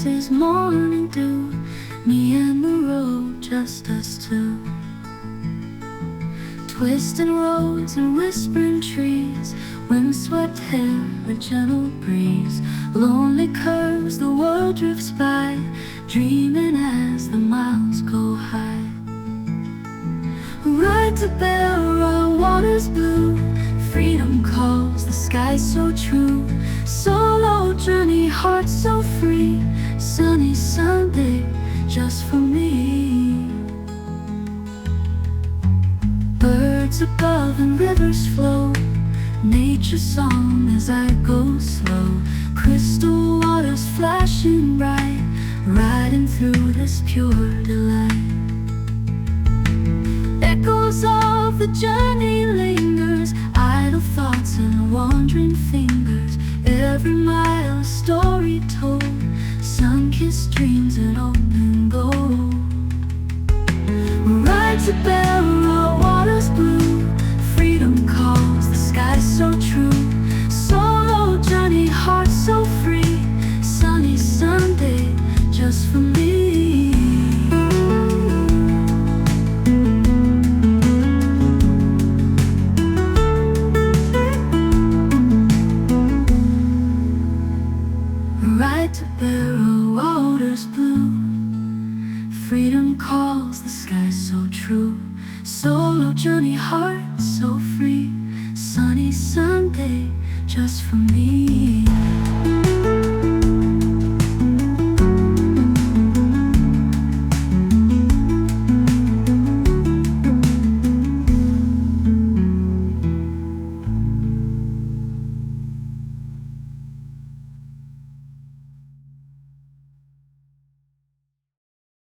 kisses, morning dew, me and the road, just us two. Twisting roads and whispering trees, windswept hair, a gentle breeze, lonely curves, the world drifts by, dreaming as the miles go high. Ride to Berowra Waters blue, freedom calls, the sky so true. Solo journey, heart so free, sunny Sunday, just for me. Birds above and rivers flow, nature's song as I go slow. Crystal waters flashing bright, riding through this pure delight. Echoes of the journey lingers, idle thoughts and wandering fingers. Every mile a story told, sun-kissed dreams and open gold. Ride to Berowra Waters blue, freedom calls, the sky so true. Solo journey, heart so free, sunny Sunday, just for me. Ride to Berowra Waters blue, freedom calls, the sky so true. Solo journey, heart so free, sunny Sunday, just for me.